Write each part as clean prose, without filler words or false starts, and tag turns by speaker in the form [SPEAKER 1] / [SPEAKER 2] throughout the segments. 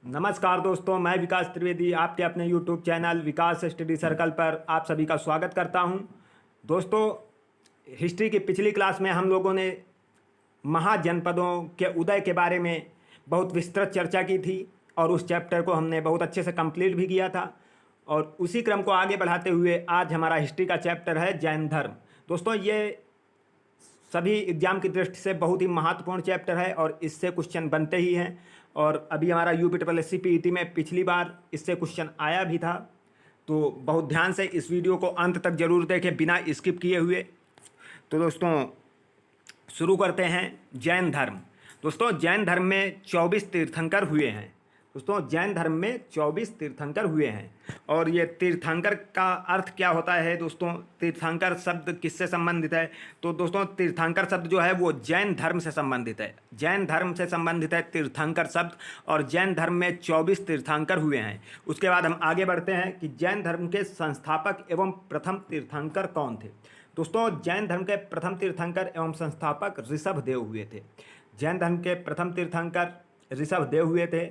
[SPEAKER 1] नमस्कार दोस्तों, मैं विकास त्रिवेदी आपके अपने YouTube चैनल विकास स्टडी सर्कल पर आप सभी का स्वागत करता हूं। दोस्तों, हिस्ट्री की पिछली क्लास में हम लोगों ने महाजनपदों के उदय के बारे में बहुत विस्तृत चर्चा की थी और उस चैप्टर को हमने बहुत अच्छे से कंप्लीट भी किया था। और उसी क्रम को आगे बढ़ाते हुए आज हमारा हिस्ट्री का चैप्टर है जैन धर्म। दोस्तों, ये सभी एग्जाम की दृष्टि से बहुत ही महत्वपूर्ण चैप्टर है और इससे क्वेश्चन बनते ही हैं। और अभी हमारा यूपी पीटी में पिछली बार इससे क्वेश्चन आया भी था, तो बहुत ध्यान से इस वीडियो को अंत तक जरूर देखें बिना स्किप किए हुए। तो दोस्तों, शुरू करते हैं जैन धर्म। दोस्तों, जैन धर्म में 24 तीर्थंकर हुए हैं। दोस्तों, जैन धर्म में 24 तीर्थंकर हुए हैं। और ये तीर्थंकर का अर्थ क्या होता है? दोस्तों, तीर्थंकर शब्द किससे संबंधित है? तो दोस्तों, तीर्थंकर शब्द जो है वो जैन धर्म से संबंधित है। जैन धर्म से संबंधित है तीर्थंकर शब्द, और जैन धर्म में 24 तीर्थंकर हुए हैं। उसके बाद हम आगे बढ़ते हैं कि जैन धर्म के संस्थापक एवं प्रथम तीर्थंकर कौन थे। दोस्तों, जैन धर्म के प्रथम तीर्थंकर एवं संस्थापक ऋषभदेव हुए थे। जैन धर्म के प्रथम तीर्थंकर ऋषभदेव हुए थे।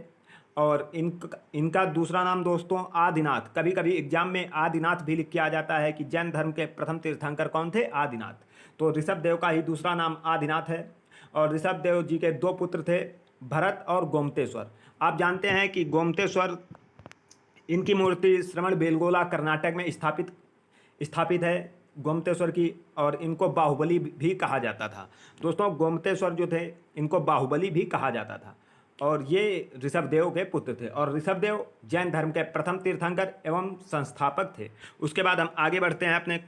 [SPEAKER 1] और इनका दूसरा नाम दोस्तों आदिनाथ। कभी कभी एग्जाम में आदिनाथ भी लिख के आ जाता है कि जैन धर्म के प्रथम तीर्थंकर कौन थे? आदिनाथ। तो ऋषभदेव का ही दूसरा नाम आदिनाथ है। और ऋषभदेव जी के दो पुत्र थे, भरत और गोमतेश्वर। आप जानते हैं कि गोमतेश्वर, इनकी मूर्ति श्रवण बेलगोला कर्नाटक में स्थापित है गोमतेश्वर की, और इनको बाहुबली भी कहा जाता था। दोस्तों, गोमतेश्वर जो थे इनको बाहुबली भी कहा जाता था। और ये ऋषभदेव के पुत्र थे। और ऋषभदेव जैन धर्म के प्रथम तीर्थंकर एवं संस्थापक थे। उसके बाद हम आगे बढ़ते हैं अपने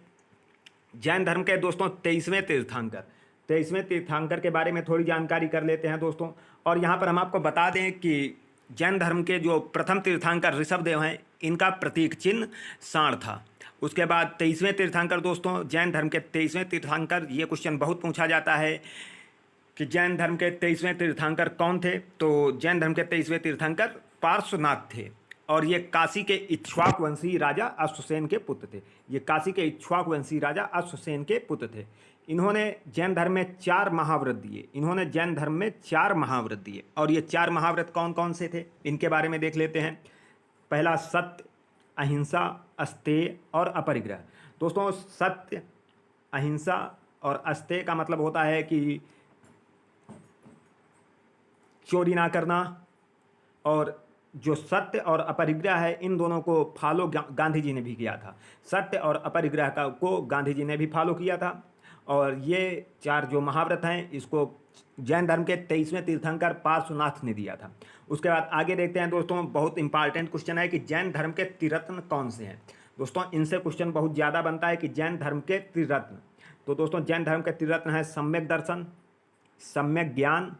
[SPEAKER 1] जैन धर्म के दोस्तों 23वें तीर्थंकर। 23वें तीर्थंकर के बारे में थोड़ी जानकारी कर लेते हैं दोस्तों। और यहाँ पर हम आपको बता दें कि जैन धर्म के जो प्रथम तीर्थंकर ऋषभदेव हैं, इनका प्रतीक चिन्ह सांड था। उसके बाद 23वें तीर्थंकर दोस्तों, जैन धर्म के 23वें तीर्थंकर, ये क्वेश्चन बहुत पूछा जाता है कि जैन धर्म के 23वें तीर्थंकर कौन थे। तो जैन धर्म के 23वें तीर्थंकर पार्श्वनाथ थे। और ये काशी के इक्ष्वाक वंशी राजा अश्वसेन के पुत्र थे। ये काशी के इक्ष्वाक वंशी राजा अश्वसेन के पुत्र थे। इन्होंने जैन धर्म में 4 महाव्रत दिए। इन्होंने जैन धर्म में 4 महाव्रत दिए। और ये 4 महाव्रत कौन कौन से थे, इनके बारे में देख लेते हैं। पहला सत्य, अहिंसा, अस्तेय और अपरिग्रह। दोस्तों, सत्य, अहिंसा और अस्तेय का मतलब होता है कि चोरी ना करना। और जो सत्य और अपरिग्रह है, इन दोनों को फॉलो गांधी जी ने भी किया था। सत्य और अपरिग्रह को गांधी जी ने भी फॉलो किया था। और ये 4 जो महाव्रत हैं, इसको जैन धर्म के 23वें तीर्थंकर पार्श्वनाथ ने दिया था। उसके बाद आगे देखते हैं दोस्तों, बहुत इंपॉर्टेंट क्वेश्चन है कि जैन धर्म के त्रिरत्न कौन से हैं। दोस्तों, इनसे क्वेश्चन बहुत ज़्यादा बनता है कि जैन धर्म के त्रिरत्न। तो दोस्तों, जैन धर्म के त्रिरत्न है सम्यक दर्शन, सम्यक ज्ञान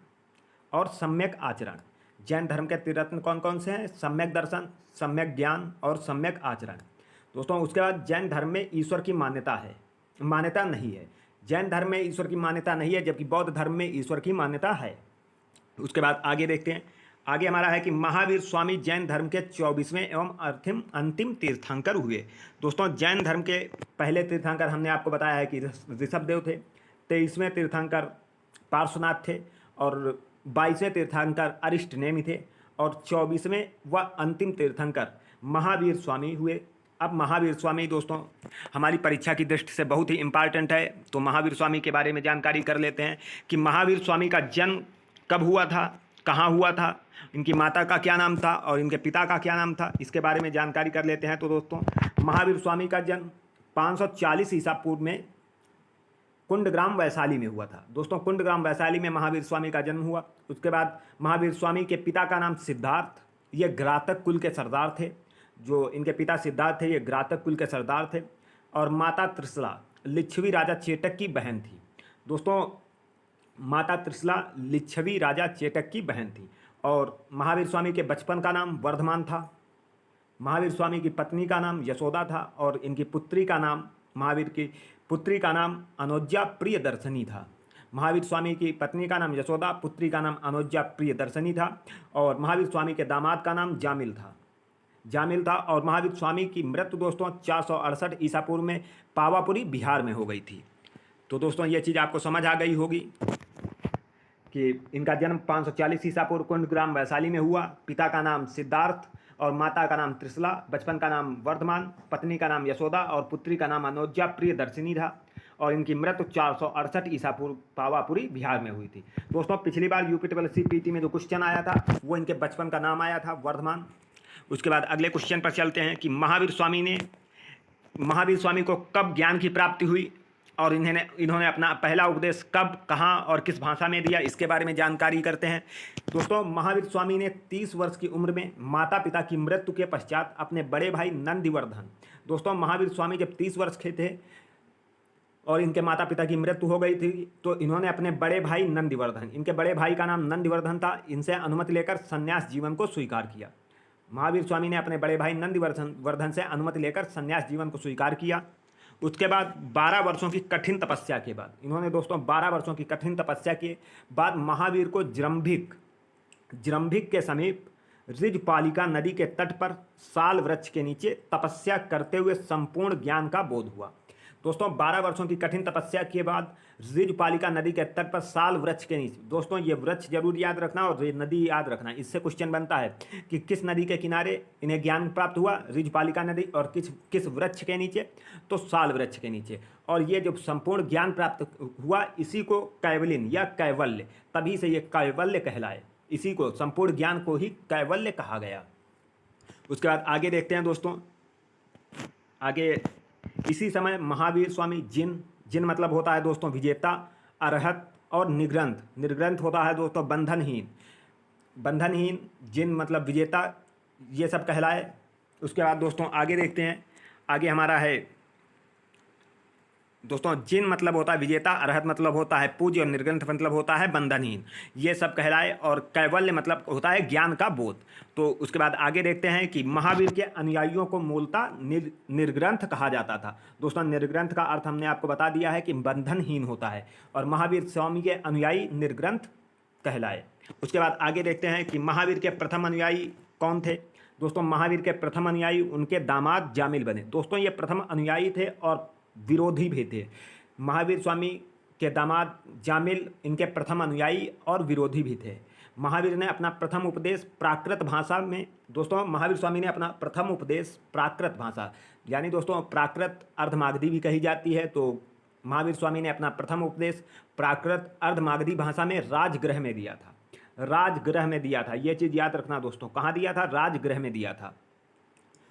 [SPEAKER 1] और सम्यक आचरण। जैन धर्म के त्रिरत्न कौन कौन से हैं? सम्यक दर्शन, सम्यक ज्ञान और सम्यक आचरण। दोस्तों, उसके बाद जैन धर्म में ईश्वर की मान्यता नहीं है। जैन धर्म में ईश्वर की मान्यता नहीं है, जबकि बौद्ध धर्म में ईश्वर की मान्यता है। उसके बाद आगे देखते हैं। आगे हमारा है कि महावीर स्वामी जैन धर्म के 24वें एवं अंतिम तीर्थंकर हुए। दोस्तों, जैन धर्म के पहले तीर्थंकर हमने आपको बताया है कि ऋषभदेव थे। 23वें तीर्थंकर पार्श्वनाथ थे। और 22वें तीर्थंकर अरिष्टनेमि थे। और 24वें व अंतिम तीर्थंकर महावीर स्वामी हुए। अब महावीर स्वामी दोस्तों हमारी परीक्षा की दृष्टि से बहुत ही इंपॉर्टेंट है। तो महावीर स्वामी के बारे में जानकारी कर लेते हैं कि महावीर स्वामी का जन्म कब हुआ था, कहाँ हुआ था, इनकी माता का क्या नाम था और इनके पिता का क्या नाम था, इसके बारे में जानकारी कर लेते हैं। तो दोस्तों, महावीर स्वामी का जन्म 540 ईसा पूर्व में कुंडग्राम वैशाली में हुआ था। दोस्तों, कुंडग्राम वैशाली में महावीर स्वामी का जन्म हुआ। उसके बाद महावीर स्वामी के पिता का नाम सिद्धार्थ, ये घरातक कुल के सरदार थे। जो इनके पिता सिद्धार्थ थे, ये घरातक कुल के सरदार थे। और माता त्रिशला लिच्छवी राजा चेटक की बहन थी। दोस्तों, माता त्रिशला लिच्छवी राजा चेटक की बहन थी। और महावीर स्वामी के बचपन का नाम वर्धमान था। महावीर स्वामी की पत्नी का नाम यशोदा था। और इनकी पुत्री का नाम, महावीर की पुत्री का नाम अनुज्जा प्रियदर्शनी था। महावीर स्वामी की पत्नी का नाम यशोदा, पुत्री का नाम अनुज्जा प्रियदर्शनी था। और महावीर स्वामी के दामाद का नाम जामिल था। और महावीर स्वामी की मृत्यु दोस्तों 468 ईसा पूर्व में पावापुरी बिहार में हो गई थी। तो दोस्तों, ये चीज़ आपको समझ आ गई होगी कि इनका जन्म 540 ईसा पूर्व कुंडग्राम वैशाली में हुआ। पिता का नाम सिद्धार्थ और माता का नाम त्रिशला। बचपन का नाम वर्धमान, पत्नी का नाम यशोदा और पुत्री का नाम अनुज्जा प्रियदर्शिनी था। और इनकी मृत्यु 468 ईसा पूर्व पावापुरी बिहार में हुई थी। दोस्तों पिछली बार यूपी पीटी में जो क्वेश्चन आया था वो इनके बचपन का नाम आया था वर्धमान। उसके बाद अगले क्वेश्चन पर चलते हैं कि महावीर स्वामी को कब ज्ञान की प्राप्ति हुई और इन्होंने अपना पहला उपदेश कब, कहाँ और किस भाषा में दिया, इसके बारे में जानकारी करते हैं। दोस्तों महावीर स्वामी ने 30 वर्ष की उम्र में माता पिता की मृत्यु के पश्चात अपने बड़े भाई नंदिवर्धन, दोस्तों महावीर स्वामी जब 30 वर्ष के थे और इनके माता पिता की मृत्यु हो गई थी तो इन्होंने अपने बड़े भाई नंदिवर्धन, इनके बड़े भाई का नाम नंदिवर्धन था, इनसे अनुमति लेकर संन्यास जीवन को स्वीकार किया। महावीर स्वामी ने अपने बड़े भाई नंदिवर्धन से अनुमति लेकर संन्यास जीवन को स्वीकार किया। उसके बाद 12 वर्षों की कठिन तपस्या के बाद इन्होंने दोस्तों 12 वर्षों की कठिन तपस्या के बाद महावीर को जृंभिक के समीप ऋजपालिका नदी के तट पर साल वृक्ष के नीचे तपस्या करते हुए संपूर्ण ज्ञान का बोध हुआ। दोस्तों 12 वर्षों की कठिन तपस्या के बाद ऋजपालिका नदी के तट पर साल वृक्ष के नीचे, दोस्तों ये वृक्ष जरूर याद रखना और ये नदी याद रखना, इससे क्वेश्चन बनता है कि किस नदी के किनारे इन्हें ज्ञान प्राप्त हुआ, ऋजपालिका नदी, और किस वृक्ष के नीचे, तो साल वृक्ष के नीचे। और ये जो संपूर्ण ज्ञान प्राप्त हुआ इसी को कैवल्य या कैवल्य, तभी से ये कैवल्य कहलाए, इसी को संपूर्ण ज्ञान को ही कैवल्य कहा गया। उसके बाद आगे देखते हैं दोस्तों, आगे इसी समय महावीर स्वामी जिन मतलब होता है दोस्तों विजेता, अरहत और निर्ग्रंथ होता है दोस्तों बंधनहीन, जिन मतलब विजेता, ये सब कहलाए। उसके बाद दोस्तों आगे देखते हैं, आगे हमारा है दोस्तों जिन मतलब होता है विजेता, अरहत मतलब होता है पूज्य और निर्ग्रंथ मतलब होता है बंधनहीन, ये सब कहलाए। और कैवल्य मतलब होता है ज्ञान का बोध। तो उसके बाद आगे देखते हैं कि महावीर के अनुयायियों को मूलतः निर्ग्रंथ कहा जाता था। दोस्तों निर्ग्रंथ का अर्थ हमने आपको बता दिया है कि बंधनहीन होता है, और महावीर स्वामी के अनुयायी निर्ग्रंथ कहलाए। उसके बाद आगे देखते हैं कि महावीर के प्रथम अनुयायी कौन थे। दोस्तों महावीर के प्रथम अनुयायी उनके दामाद जामिल बने। दोस्तों ये प्रथम अनुयायी थे और विरोधी भी थे। महावीर स्वामी के दामाद जामिल इनके प्रथम अनुयायी और विरोधी भी थे। महावीर ने अपना प्रथम उपदेश प्राकृत भाषा में, दोस्तों महावीर स्वामी ने अपना प्रथम उपदेश प्राकृत भाषा, यानी दोस्तों प्राकृत अर्धमागधी भी कही जाती है, तो महावीर स्वामी ने अपना प्रथम उपदेश प्राकृत अर्धमागधी भाषा में राजगृह में दिया था। राजगृह में दिया था, ये चीज़ याद रखना दोस्तों, कहाँ दिया था, राजगृह में दिया था।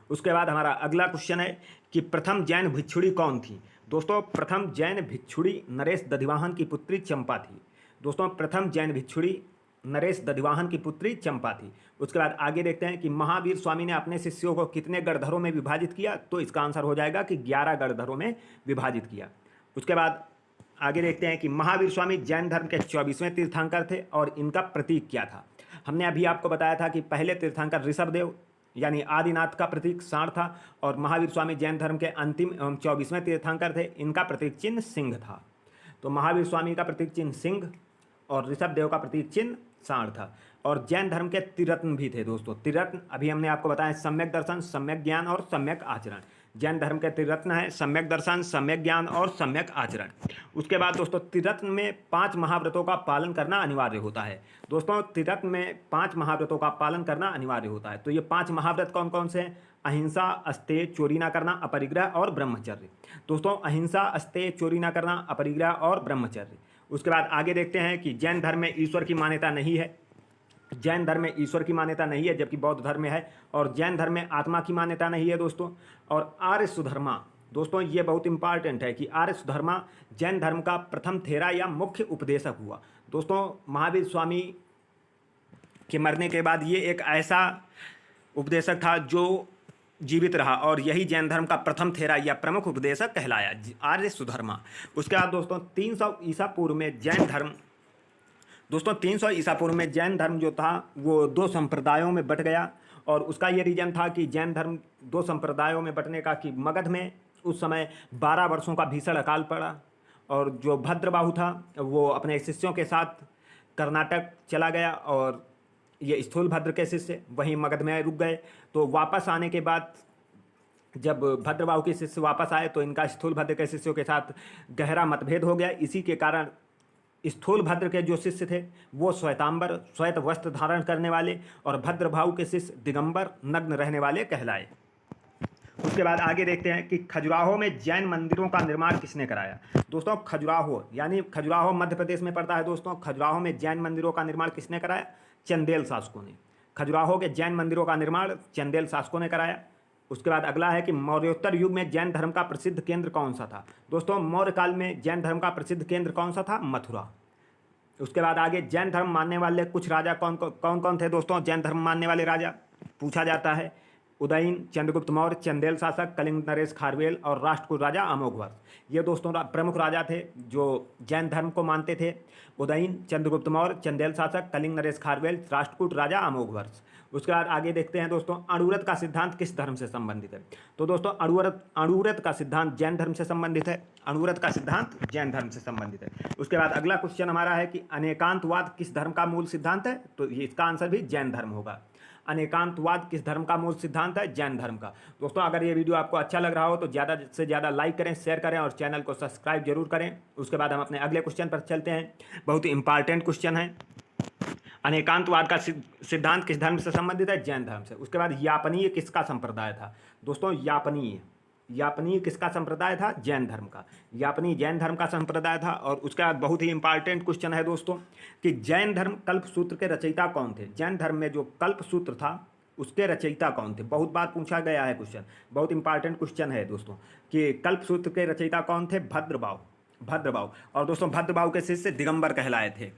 [SPEAKER 1] उसके बाद हमारा अगला क्वेश्चन है कि प्रथम जैन भिक्षुणी कौन थी। दोस्तों प्रथम जैन भिक्षुणी नरेश दधिवाहन की पुत्री चंपा थी। दोस्तों प्रथम जैन भिक्षुणी नरेश दधिवाहन की पुत्री चंपा थी। उसके बाद आगे देखते हैं कि महावीर स्वामी ने अपने शिष्यों को कितने गणधरों में विभाजित किया, तो इसका आंसर हो जाएगा कि 11 गणधरों में विभाजित किया। उसके बाद आगे देखते हैं कि महावीर स्वामी जैन धर्म के 24वें तीर्थंकर थे और इनका प्रतीक क्या था। हमने अभी आपको बताया था कि पहले तीर्थंकर ऋषभदेव यानी आदिनाथ का प्रतीक सांड था, और महावीर स्वामी जैन धर्म के अंतिम एवं 24वें तीर्थंकर थे, इनका प्रतीक चिन्ह सिंह था। तो महावीर स्वामी का प्रतीक चिन्ह सिंह और ऋषभदेव का प्रतीक चिन्ह सांड था। और जैन धर्म के त्रिरत्न भी थे दोस्तों। त्रिरत्न अभी हमने आपको बताया, सम्यक दर्शन, सम्यक ज्ञान और सम्यक आचरण। जैन धर्म के त्रिरत्न है सम्यक दर्शन, सम्यक ज्ञान और सम्यक आचरण। उसके बाद दोस्तों त्रिरत्न में 5 महाव्रतों का पालन करना अनिवार्य होता है। दोस्तों त्रिरत्न में 5 महाव्रतों का पालन करना अनिवार्य होता है। तो ये 5 महाव्रत कौन कौन से हैं? अहिंसा, अस्तेय, चोरी ना करना, अपरिग्रह और ब्रह्मचर्य। दोस्तों अहिंसा, अस्तेय, चोरी ना करना, अपरिग्रह और ब्रह्मचर्य। उसके बाद आगे देखते हैं कि जैन धर्म में ईश्वर की मान्यता नहीं है। जैन धर्म में ईश्वर की मान्यता नहीं है, जबकि बौद्ध धर्म में है। और जैन धर्म में आत्मा की मान्यता नहीं है दोस्तों। और आर्य सुधर्मा, दोस्तों ये बहुत इंपॉर्टेंट है कि आर्य सुधर्मा जैन धर्म का प्रथम थेरा या मुख्य उपदेशक हुआ। दोस्तों महावीर स्वामी के मरने के बाद ये एक ऐसा उपदेशक था जो जीवित रहा, और यही जैन धर्म का प्रथम थेरा या प्रमुख उपदेशक कहलाया, आर्य सुधर्मा। उसके बाद दोस्तों 300 ईसा पूर्व में जैन धर्म, दोस्तों 300 ईसा पूर्व में जैन धर्म जो था वो 2 संप्रदायों में बट गया। और उसका ये रीजन था कि जैन धर्म 2 संप्रदायों में बटने का कि मगध में उस समय 12 वर्षों का भीषण अकाल पड़ा, और जो भद्रबाहु था वो अपने शिष्यों के साथ कर्नाटक चला गया, और ये स्थूलभद्र के शिष्य वहीं मगध में रुक गए। तो वापस आने के बाद जब भद्रबाहु के शिष्य वापस आए तो इनका स्थूलभद्र के शिष्यों के साथ गहरा मतभेद हो गया। इसी के कारण स्थूलभद्र के जो शिष्य थे वो श्वेतांबर श्वेत वस्त्र धारण करने वाले, और भद्रभाऊ के शिष्य दिगंबर नग्न रहने वाले कहलाए। उसके बाद आगे देखते हैं कि खजुराहो में जैन मंदिरों का निर्माण किसने कराया। दोस्तों खजुराहो यानी खजुराहो मध्य प्रदेश में पड़ता है। दोस्तों खजुराहो में जैन मंदिरों का निर्माण किसने कराया? चंदेल शासकों ने। खजुराहो के जैन मंदिरों का निर्माण चंदेल शासकों ने कराया। उसके बाद अगला है कि मौर्योत्तर युग में जैन धर्म का प्रसिद्ध केंद्र कौन सा था। दोस्तों मौर्य काल में जैन धर्म का प्रसिद्ध केंद्र कौन सा था? मथुरा। उसके बाद आगे जैन धर्म मानने वाले कुछ राजा कौन कौन थे। दोस्तों जैन धर्म मानने वाले राजा पूछा जाता है उदयन, चंद्रगुप्त मौर्य, चंदेल शासक, कलिंग नरेश खारवेल और राष्ट्रकूट राजा अमोघवर्ष। ये दोस्तों प्रमुख राजा थे जो जैन धर्म को मानते थे। उदयन, चंद्रगुप्त मौर्य, चंदेल शासक, कलिंग नरेश खारवेल, राष्ट्रकूट राजा अमोघवर्ष। उसके बाद आगे देखते हैं दोस्तों अणुव्रत का सिद्धांत किस धर्म से संबंधित है। तो दोस्तों अणुव्रत का सिद्धांत जैन धर्म से संबंधित है। अणुव्रत का सिद्धांत जैन धर्म से संबंधित है। उसके बाद अगला क्वेश्चन हमारा है कि अनेकांतवाद किस धर्म का मूल सिद्धांत है। तो इसका आंसर भी जैन धर्म होगा। अनेकांतवाद किस धर्म का मूल सिद्धांत है? जैन धर्म का। दोस्तों अगर ये वीडियो आपको अच्छा लग रहा हो तो ज़्यादा से ज़्यादा लाइक करें, शेयर करें और चैनल को सब्सक्राइब जरूर करें। उसके बाद हम अपने अगले क्वेश्चन पर चलते हैं। बहुत ही इंपॉर्टेंट क्वेश्चन है। अनेकांतवाद का सिद्धांत किस धर्म से संबंधित है? जैन धर्म से। उसके बाद यापनीय किसका संप्रदाय था। दोस्तों यापनीय किसका संप्रदाय था? जैन धर्म का। यापनीय जैन धर्म का संप्रदाय था। और उसके बाद बहुत ही इंपॉर्टेंट क्वेश्चन है दोस्तों कि जैन धर्म कल्प सूत्र के रचयिता कौन थे। जैन धर्म में जो कल्प सूत्र था उसके रचयिता कौन थे। बहुत बार पूछा गया है क्वेश्चन, बहुत इंपॉर्टेंट क्वेश्चन है दोस्तों कि कल्प सूत्र के रचयिता कौन थे? भद्रभाव। और दोस्तों भद्रभाव के शिष्य दिगंबर कहलाए थे।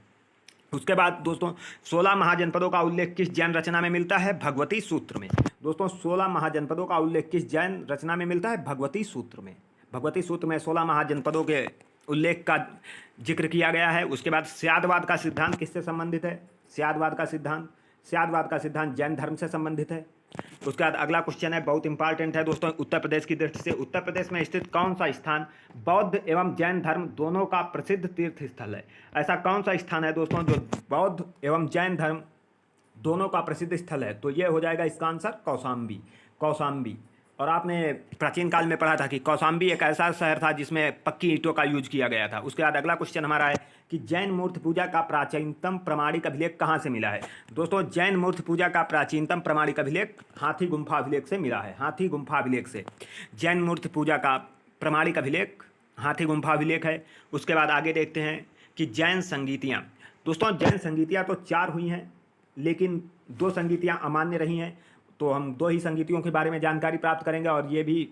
[SPEAKER 1] उसके बाद दोस्तों 16 महाजनपदों का उल्लेख किस जैन रचना में मिलता है? भगवती सूत्र में। दोस्तों 16 महाजनपदों का उल्लेख किस जैन रचना में मिलता है? भगवती सूत्र में। भगवती सूत्र में 16 महाजनपदों के उल्लेख का जिक्र किया गया है। उसके बाद स्यादवाद का सिद्धांत किससे संबंधित है? स्यादवाद का सिद्धांत जैन धर्म से संबंधित है। उसके बाद अगला क्वेश्चन है, बहुत इंपॉर्टेंट है दोस्तों उत्तर प्रदेश की दृष्टि से। उत्तर प्रदेश में स्थित कौन सा स्थान बौद्ध एवं जैन धर्म दोनों का प्रसिद्ध तीर्थ स्थल है? ऐसा कौन सा स्थान है दोस्तों जो बौद्ध एवं जैन धर्म दोनों का प्रसिद्ध स्थल है? तो ये हो जाएगा इसका आंसर कौशाम्बी। और आपने प्राचीन काल में पढ़ा था कि कौशाम्बी एक ऐसा शहर था जिसमें पक्की ईंटों का यूज किया गया था। उसके बाद अगला क्वेश्चन हमारा है कि जैन मूर्ति पूजा का प्राचीनतम प्रमाणिक अभिलेख कहाँ से मिला है। दोस्तों जैन मूर्ति पूजा का प्राचीनतम प्रमाणिक अभिलेख हाथी गुम्फा अभिलेख से मिला है। हाथी गुम्फा अभिलेख से जैन मूर्ति पूजा का प्रमाणिक अभिलेख हाथी गुम्फा अभिलेख है। उसके बाद आगे देखते हैं कि जैन संगीतियाँ। दोस्तों जैन संगीतियाँ तो 4 हुई हैं लेकिन 2 संगीतियाँ अमान्य रही हैं। तो हम 2 ही संगीतियों के बारे में जानकारी प्राप्त करेंगे और ये भी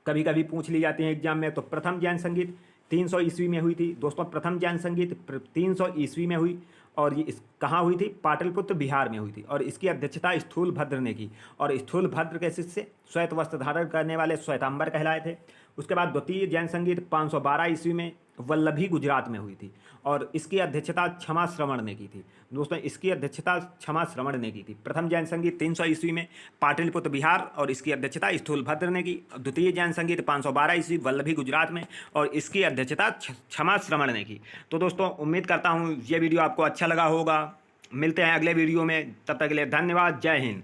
[SPEAKER 1] कभी कभी पूछ ली जाती हैं एग्जाम में। तो प्रथम जैन संगीत 300 ईस्वी में हुई थी। दोस्तों प्रथम जैन संगीत 300 ईस्वी में हुई और ये कहाँ हुई थी? पाटलिपुत्र बिहार में हुई थी। और इसकी अध्यक्षता स्थूलभद्र ने की। और स्थूलभद्र के शिष्य श्वेत वस्त्र धारण करने वाले श्वेतांबर कहलाए थे। उसके बाद द्वितीय जैन संगीत 512 ईस्वी में वल्लभी गुजरात में हुई थी और इसकी अध्यक्षता क्षमा श्रवण ने की थी। दोस्तों इसकी अध्यक्षता क्षमा श्रवण ने की थी। प्रथम जैन संगीत 300 ईस्वी में पाटलिपुत्र बिहार और इसकी अध्यक्षता स्थूलभद्र ने की। द्वितीय जैन संगीत 512 ईस्वी वल्लभी गुजरात में और इसकी अध्यक्षता क्षमा श्रवण ने की। तो दोस्तों उम्मीद करता हूँ ये वीडियो आपको अच्छा लगा होगा। मिलते हैं अगले वीडियो में, तब तक के लिए धन्यवाद। जय हिंद।